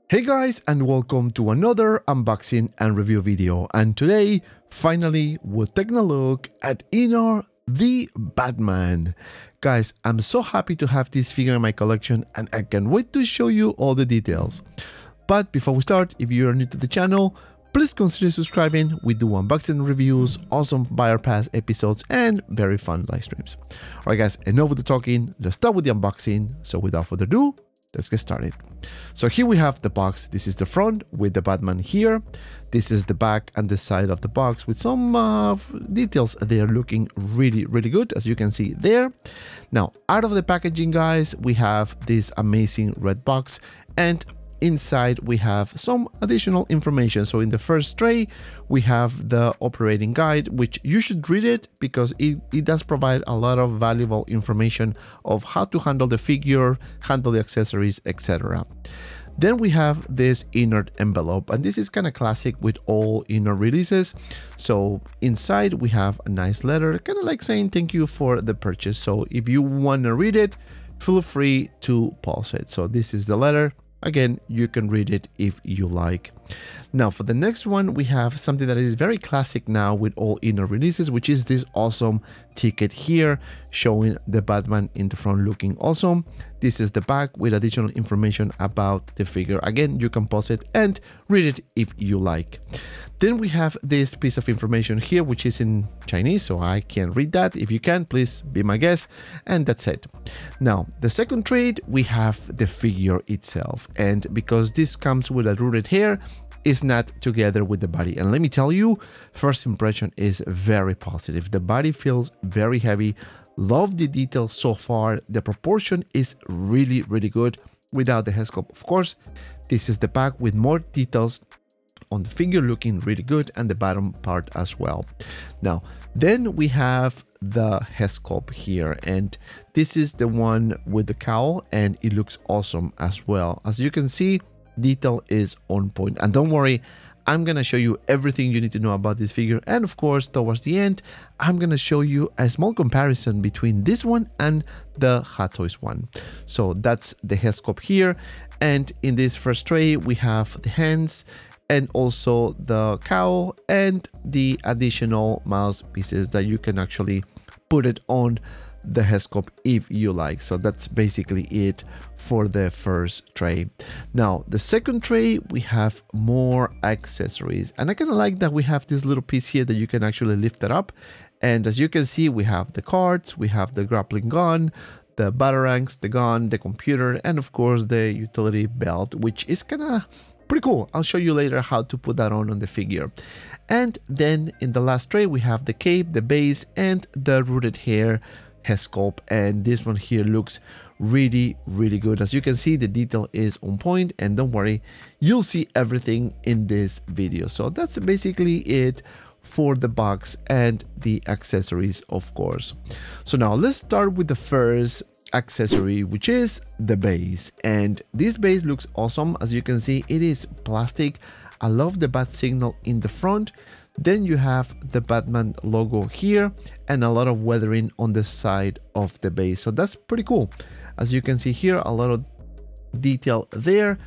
Hey guys, and welcome to another unboxing and review video, and today finally we're taking a look at InArt The Batman. Guys, I'm so happy to have this figure in my collection and I can't wait to show you all the details. But before we start, if you are new to the channel, please consider subscribing. We do unboxing reviews, awesome buyer pass episodes, and very fun live streams. Alright guys, enough with the talking, let's start with the unboxing. So without further ado, let's get started. So here we have the box. This is the front with the Batman here. This is the back and the side of the box with some details. They are looking really good, as you can see there. Now, out of the packaging, guys, we have this amazing red box, and inside we have some additional information. So in the first tray, we have the operating guide, which you should read it because it does provide a lot of valuable information of how to handle the figure, handle the accessories, etc. Then we have this InArt envelope, and this is kind of classic with all InArt releases. So inside we have a nice letter, kind of like saying thank you for the purchase. So if you want to read it, feel free to pause it. So this is the letter. Again, you can read it if you like. Now for the next one, we have something that is very classic now with all InArt releases, which is this awesome ticket here showing the Batman in the front looking awesome. This is the back with additional information about the figure. Again, you can pause it and read it if you like. Then we have this piece of information here, which is in Chinese, so I can't read that. If you can, please be my guest. And that's it. Now, the second trade, we have the figure itself. And because this comes with a rooted hair, it's not together with the body. And let me tell you, first impression is very positive. The body feels very heavy. Love the detail so far. The proportion is really good without the head sculpt. Of course, this is the back with more details on the figure looking really good, and the bottom part as well. Now, then we have the head sculpt here, and this is the one with the cowl, and it looks awesome as well. As you can see, detail is on point. And don't worry, I'm gonna show you everything you need to know about this figure, and of course towards the end I'm gonna show you a small comparison between this one and the Hot Toys one. So that's the head sculpt here, and in this first tray we have the hands and also the cowl and the additional mouse pieces that you can actually put it on the head sculpt if you like. So that's basically it for the first tray. Now the second tray, we have more accessories, and I kind of like that we have this little piece here that you can actually lift it up, and as you can see, we have the cards, we have the grappling gun, the batarangs, the gun, the computer, and of course the utility belt, which is kind of pretty cool. I'll show you later how to put that on the figure. And then in the last tray, we have the cape, the base, and the rooted hair head sculpt, and this one here looks really good. As you can see, the detail is on point, and don't worry, you'll see everything in this video. So that's basically it for the box and the accessories, of course. So now let's start with the first accessory, which is the base, and this base looks awesome. As you can see, it is plastic. I love the bat signal in the front. Then you have the Batman logo here and a lot of weathering on the side of the base. So that's pretty cool. As you can see here, a lot of detail there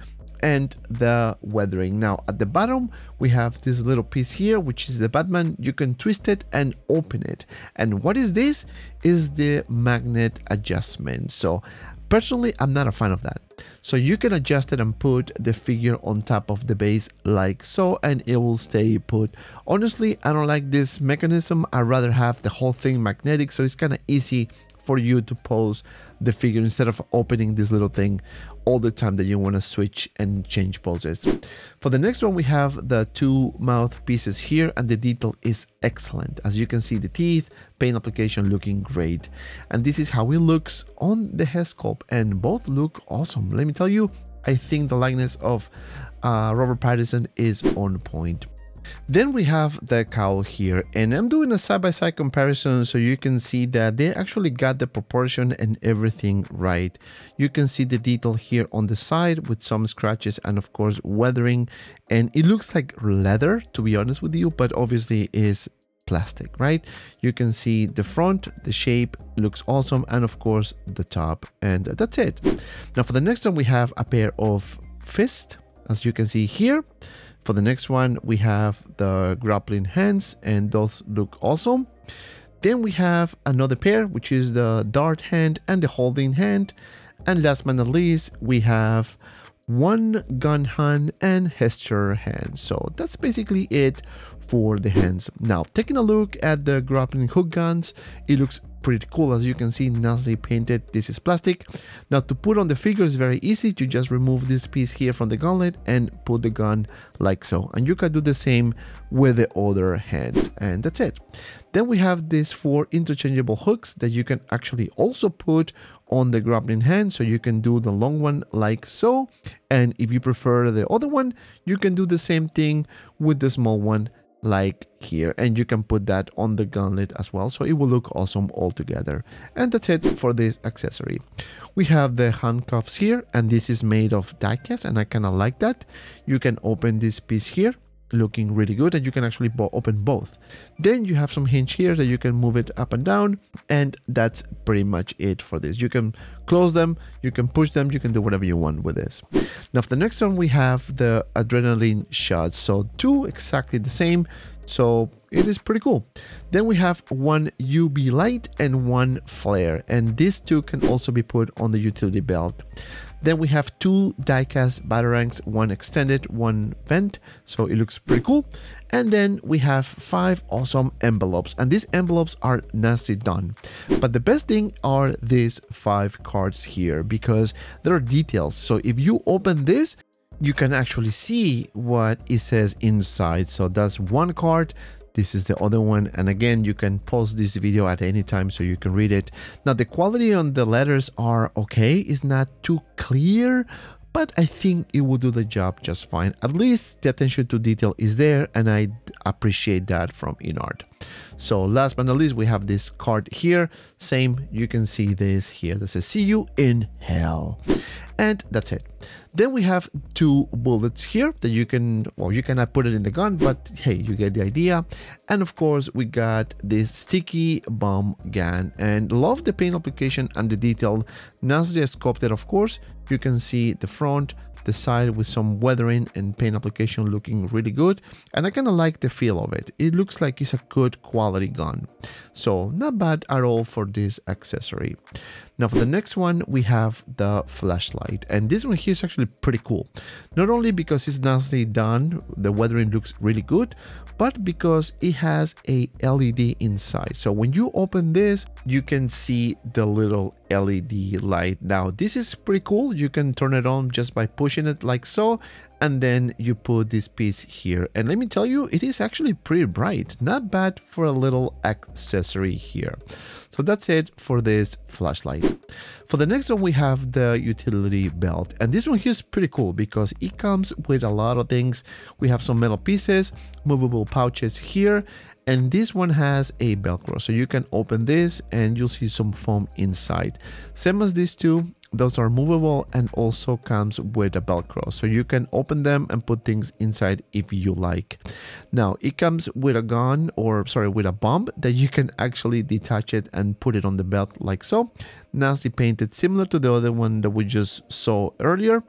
and the weathering. Now at the bottom we have this little piece here, which is the Batman. You can twist it and open it. And what is this? Is the magnet adjustment. So personally, I'm not a fan of that. So you can adjust it and put the figure on top of the base like so, and it will stay put. Honestly, I don't like this mechanism. I'd rather have the whole thing magnetic, so it's kind of easy for you to pose the figure instead of opening this little thing all the time that you want to switch and change poses. For the next one, we have the two mouth pieces here, and the detail is excellent. As you can see, the teeth, paint application looking great. And this is how it looks on the head sculpt, and both look awesome. Let me tell you, I think the likeness of Robert Pattinson is on point. Then we have the cowl here, and I'm doing a side-by-side comparison so you can see that they actually got the proportion and everything right. You can see the detail here on the side with some scratches and of course weathering, and it looks like leather, to be honest with you, but obviously is plastic, right? You can see the front, the shape looks awesome, and of course the top, and that's it. Now for the next one, we have a pair of fists, as you can see here. For the next one, we have the grappling hands, and those look awesome. Then we have another pair, which is the dart hand and the holding hand. And last but not least, we have one gun hand and gesture hand. So that's basically it for the hands. Now, taking a look at the grappling hook guns, it looks pretty cool. As you can see, nicely painted. This is plastic. Now to put on the figure is very easy. You just remove this piece here from the gauntlet and put the gun like so, and you can do the same with the other hand, and that's it. Then we have these 4 interchangeable hooks that you can actually also put on the grappling hand, so you can do the long one like so, and if you prefer the other one, you can do the same thing with the small one like here, and you can put that on the gauntlet as well, so it will look awesome all together. And that's it for this accessory. We have the handcuffs here, and this is made of die cast, and I kind of like that. You can open this piece here, looking really good, and you can actually open both. Then you have some hinge here that you can move it up and down, and that's pretty much it for this. You can close them, you can push them, you can do whatever you want with this. Now for the next one, we have the adrenaline shots, so 2 exactly the same, so it is pretty cool. Then we have one UV light and one flare, and these 2 can also be put on the utility belt. Then we have 2 die-cast batarangs, one extended, one vent, so it looks pretty cool. And then we have 5 awesome envelopes, and these envelopes are nicely done. But the best thing are these 5 cards here, because there are details. So if you open this, you can actually see what it says inside. So that's one card. This is the other one, and again, you can pause this video at any time so you can read it. Now the quality on the letters are okay, it's not too clear, but I think it will do the job just fine. At least the attention to detail is there, and I appreciate that from InArt. So last but not least, we have this card here. Same, you can see this here that says "See you in hell," and that's it. Then we have 2 bullets here that you can, well, you cannot put it in the gun, but hey, you get the idea. And of course, we got this sticky bomb gun, and love the paint application and the detail. Nicely sculpted, of course. You can see the front, the side with some weathering and paint application looking really good, and I kind of like the feel of it. It looks like it's a good quality gun, so not bad at all for this accessory. Now for the next one, we have the flashlight, and this one here is actually pretty cool. Not only because it's nicely done, the weathering looks really good, but because it has a LED inside. So when you open this, you can see the little LED light. Now this is pretty cool. You can turn it on just by pushing it like so, and then you put this piece here, and let me tell you, it is actually pretty bright. Not bad for a little accessory here. So that's it for this flashlight. For the next one, we have the utility belt, and this one here is pretty cool because it comes with a lot of things. We have some metal pieces, movable pouches here, and this one has a Velcro, so you can open this and you'll see some foam inside. Same as these 2, those are movable and also comes with a Velcro. So you can open them and put things inside if you like. Now it comes with a gun, or sorry, with a bomb that you can actually detach it and put it on the belt like so. Nicely painted, similar to the other one that we just saw earlier.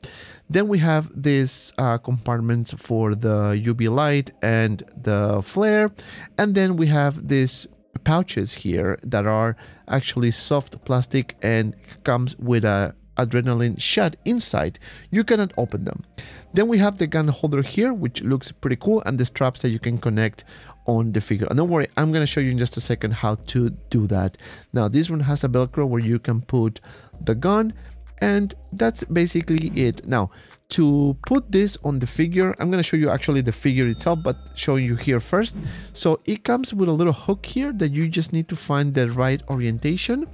Then we have these compartments for the UV light and the flare. And then we have these pouches here that are actually soft plastic and comes with a adrenaline shot inside. You cannot open them. Then we have the gun holder here, which looks pretty cool, and the straps that you can connect on the figure. And don't worry, I'm going to show you in just a second how to do that. Now this one has a Velcro where you can put the gun, and that's basically it. Now to put this on the figure, I'm going to show you actually the figure itself, but showing you here first. So it comes with a little hook here that you just need to find the right orientation.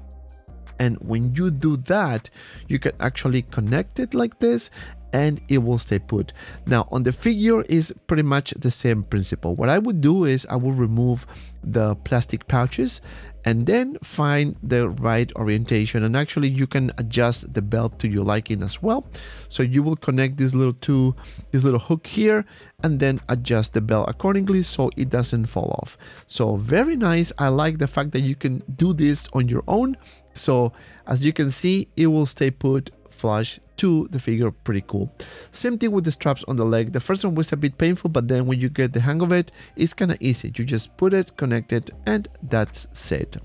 And when you do that, you can actually connect it like this and it will stay put. Now on the figure is pretty much the same principle. What I would do is I will remove the plastic pouches and then find the right orientation, and actually you can adjust the belt to your liking as well. So you will connect this little hook here and then adjust the belt accordingly so it doesn't fall off. So very nice. I like the fact that you can do this on your own. So as you can see, it will stay put flush to the figure. Pretty cool. Same thing with the straps on the leg. The first one was a bit painful, but then when you get the hang of it, it's kind of easy. You just put it, connect it, and that's it.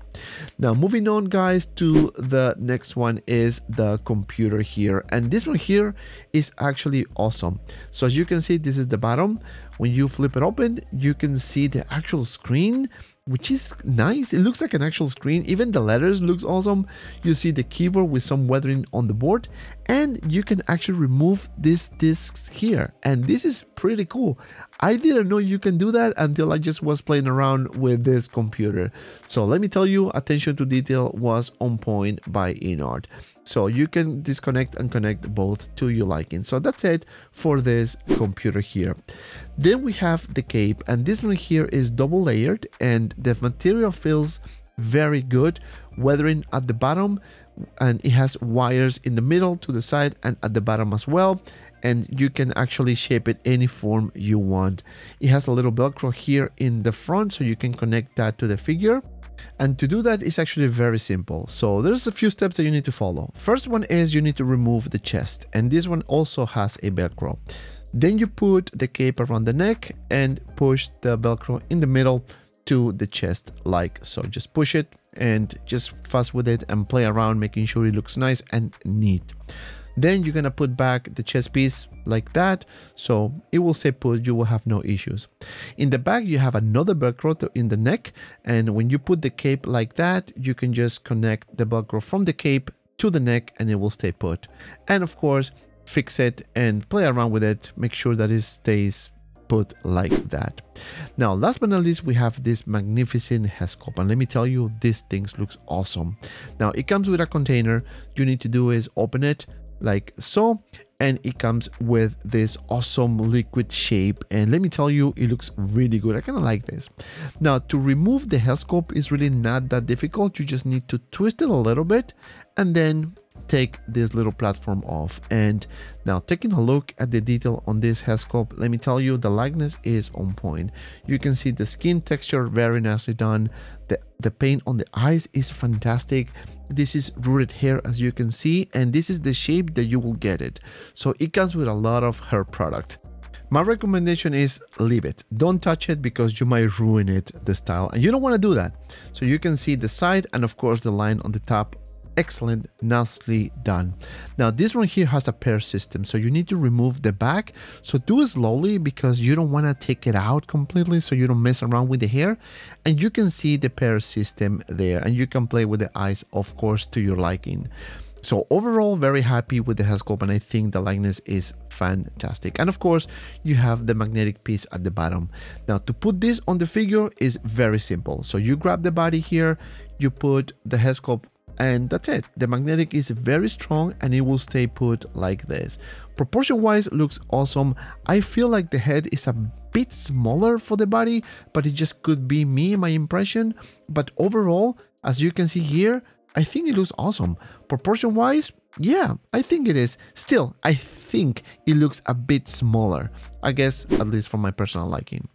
Now moving on, guys, to the next one is the computer here, and this one here is actually awesome. So as you can see, this is the bottom. When you flip it open, you can see the actual screen, which is nice. It looks like an actual screen. Even the letters looks awesome. You see the keyboard with some weathering on the board, and you can actually remove these discs here, and this is pretty cool. I didn't know you can do that until I just was playing around with this computer. So let me tell you, attention to detail was on point by InArt. So you can disconnect and connect both to your liking. So that's it for this computer here. Then we have the cape, and this one here is double layered, and the material feels very good, weathering at the bottom, and it has wires in the middle, to the side, and at the bottom as well. And you can actually shape it any form you want. It has a little Velcro here in the front, so you can connect that to the figure. And to do that is actually very simple. So there's a few steps that you need to follow. First one is you need to remove the chest, and this one also has a Velcro. Then you put the cape around the neck and push the Velcro in the middle to the chest like so. Just push it and just fuss with it and play around, making sure it looks nice and neat. Then you're gonna put back the chest piece like that, so it will stay put. You will have no issues. In the back, you have another Velcro in the neck, and when you put the cape like that, you can just connect the Velcro from the cape to the neck and it will stay put. And of course, fix it and play around with it. Make sure that it stays put like that. Now, last but not least, we have this magnificent head sculpt, and let me tell you, this thing looks awesome. Now, it comes with a container. You need to do is open it like so, and it comes with this awesome liquid shape, and let me tell you, it looks really good. I kind of like this. Now, to remove the head sculpt is really not that difficult. You just need to twist it a little bit and then take this little platform off. And now, taking a look at the detail on this head sculpt, let me tell you, the likeness is on point. You can see the skin texture very nicely done. The paint on the eyes is fantastic. This is rooted hair, as you can see, and this is the shape that you will get it. So it comes with a lot of hair product. My recommendation is leave it. Don't touch it because you might ruin it, the style, and you don't want to do that. So you can see the side and of course the line on the top. Excellent, nicely done. Now this one here has a pair system, so you need to remove the back. So do it slowly because you don't want to take it out completely, so you don't mess around with the hair. And you can see the pair system there, and you can play with the eyes, of course, to your liking. So overall, very happy with the head sculpt, and I think the likeness is fantastic. And of course, you have the magnetic piece at the bottom. Now, to put this on the figure is very simple. So you grab the body here, you put the head sculpt, and that's it. The magnetic is very strong and it will stay put like this. Proportion wise, looks awesome. I feel like the head is a bit smaller for the body, but it just could be me, my impression. But overall, as you can see here, I think it looks awesome. Proportion wise, yeah, I think it is. Still, I think it looks a bit smaller, I guess, at least for my personal liking.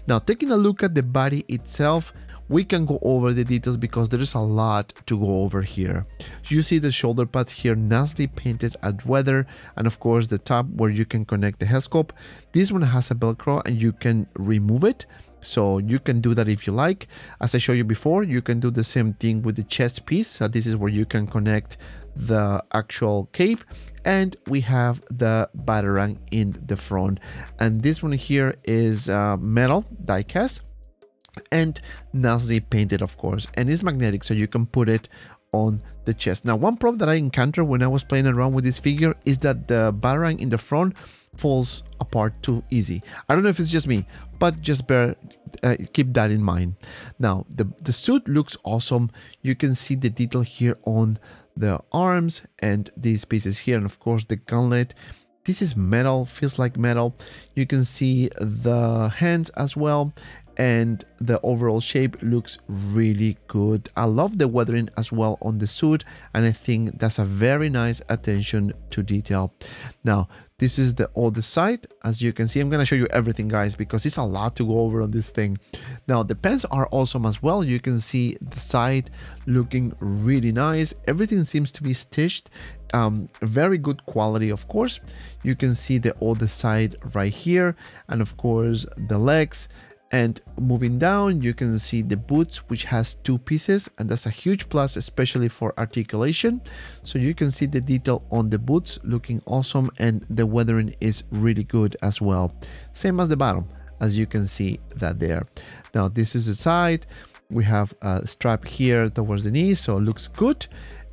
Now, taking a look at the body itself, we can go over the details because there is a lot to go over here. You see the shoulder pads here nicely painted at weather, and of course the top where you can connect the head sculpt. This one has a Velcro and you can remove it. So you can do that if you like. As I showed you before, you can do the same thing with the chest piece. So this is where you can connect the actual cape, and we have the Batarang in the front. And this one here is metal die cast and nicely painted, of course, and it's magnetic, so you can put it on the chest. Now, one problem that I encountered when I was playing around with this figure is that the Batarang in the front falls apart too easy. I don't know if it's just me, but just keep that in mind. Now, the suit looks awesome. You can see the detail here on the arms and these pieces here, and of course the gauntlet. This is metal, feels like metal. You can see the hands as well, and the overall shape looks really good. I love the weathering as well on the suit, and I think that's a very nice attention to detail. Now, this is the other side. As you can see, I'm gonna show you everything, guys, because it's a lot to go over on this thing. Now, the pants are awesome as well. You can see the side looking really nice. Everything seems to be stitched. Very good quality, of course. You can see the other side right here, and of course the legs. And moving down, you can see the boots, which has two pieces, and that's a huge plus, especially for articulation. So you can see the detail on the boots looking awesome, and the weathering is really good as well. Same as the bottom, as you can see that there. Now, this is the side. We have a strap here towards the knee, so it looks good.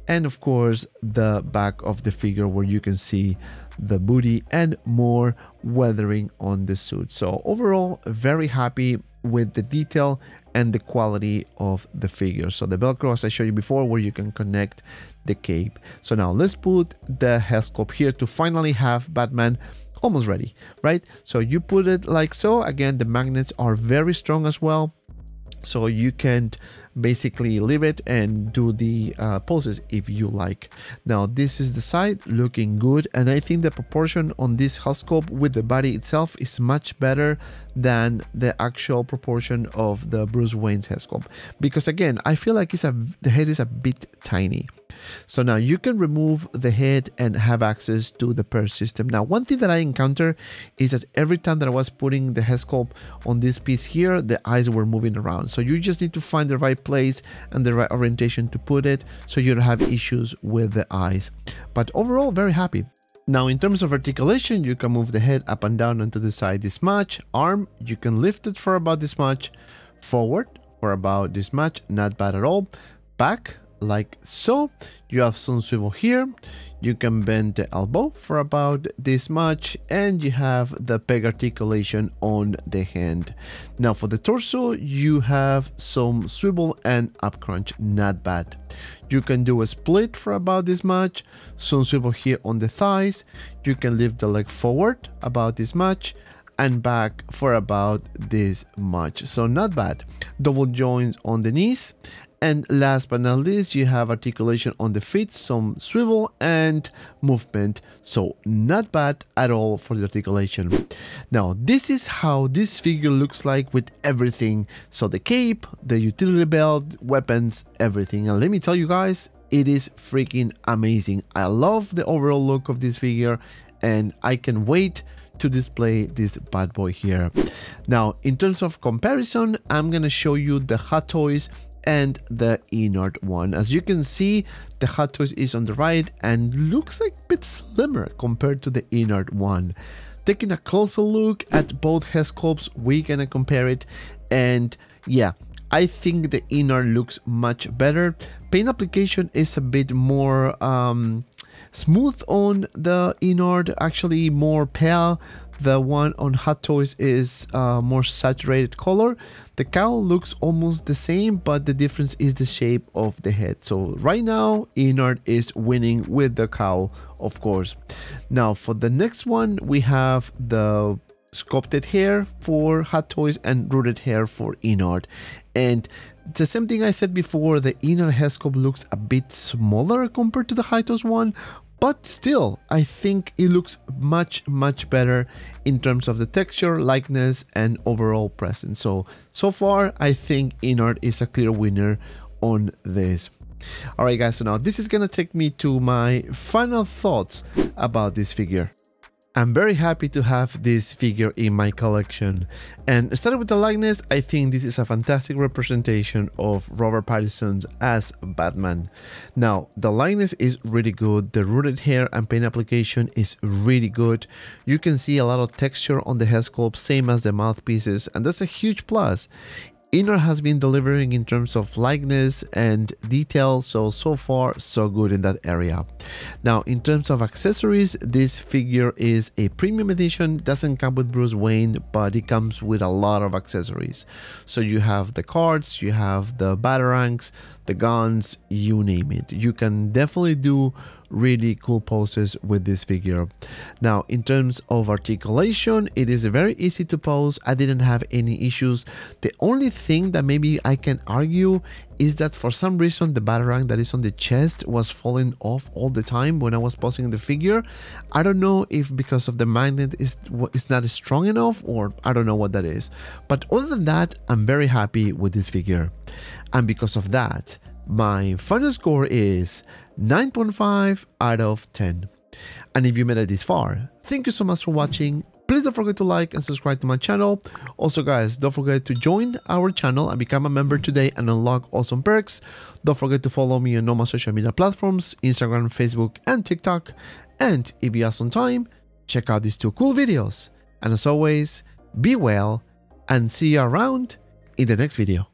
And of course, the back of the figure where you can see the booty and more weathering on the suit. So overall, very happy with the detail and the quality of the figure. So the Velcro, as I showed you before, where you can connect the cape. So now let's put the head sculpt here to finally have Batman almost ready, right? So you put it like so. Again, the magnets are very strong as well, so you can basically leave it and do the poses if you like. Now, this is the side looking good, and I think the proportion on this head sculpt with the body itself is much better than the actual proportion of the Bruce Wayne's head sculpt, because again, I feel like the head is a bit tiny. So now you can remove the head and have access to the purse system. Now, one thing that I encounter is that every time that I was putting the head sculpt on this piece here, the eyes were moving around. So you just need to find the right place and the right orientation to put it, so you don't have issues with the eyes. But overall, very happy. Now, in terms of articulation, you can move the head up and down and to the side this much. Arm, you can lift it for about this much. Forward for about this much, not bad at all. Back, like so. You have some swivel here. You can bend the elbow for about this much, and you have the peg articulation on the hand. Now, for the torso, you have some swivel and up crunch, not bad. You can do a split for about this much, some swivel here on the thighs. You can lift the leg forward about this much, and back for about this much, so not bad. Double joints on the knees. And last but not least, you have articulation on the feet, some swivel and movement. So not bad at all for the articulation. Now, this is how this figure looks like with everything. So the cape, the utility belt, weapons, everything. And let me tell you guys, it is freaking amazing. I love the overall look of this figure, and I can wait to display this bad boy here. Now, in terms of comparison, I'm gonna show you the Hot Toys and the InArt one. As you can see, the Hot Toys is on the right and looks like a bit slimmer compared to the InArt one. Taking a closer look at both head sculpts, we're gonna compare it, and yeah, I think the InArt looks much better. Paint application is a bit more smooth on the InArt, actually more pale. The one on Hot Toys is more saturated color. The cowl looks almost the same, but the difference is the shape of the head. So right now, InArt is winning with the cowl, of course. Now, for the next one, we have the sculpted hair for HAWKWARZTOYZ and rooted hair for InArt. And the same thing I said before, the InArt head sculpt looks a bit smaller compared to the HAWKWARZTOYZ one, but still, I think it looks much better in terms of the texture, likeness, and overall presence. So far, I think InArt is a clear winner on this. Alright guys, so now this is gonna take me to my final thoughts about this figure. I'm very happy to have this figure in my collection, and starting with the likeness, I think this is a fantastic representation of Robert Pattinson as Batman. Now, the likeness is really good, the rooted hair and paint application is really good, you can see a lot of texture on the head sculpt, same as the mouthpieces, and that's a huge plus. InArt has been delivering in terms of likeness and detail, so far so good in that area. Now, in terms of accessories, this figure is a premium edition, doesn't come with Bruce Wayne, but it comes with a lot of accessories. So you have the cards, you have the batarangs, the guns, you name it. You can definitely do really cool poses with this figure. Now, in terms of articulation, it is very easy to pose. I didn't have any issues. The only thing that maybe I can argue is that for some reason the batarang that is on the chest was falling off all the time when I was posing the figure. I don't know if because of the magnet is not strong enough, or I don't know what that is. But other than that, I'm very happy with this figure. And because of that, my final score is 9.5 out of 10. And if you made it this far, thank you so much for watching. Please don't forget to like and subscribe to my channel. Also guys, don't forget to join our channel and become a member today and unlock awesome perks. Don't forget to follow me on all my social media platforms, Instagram, Facebook, and TikTok. And if you have some time, check out these two cool videos. And as always, be well and see you around in the next video.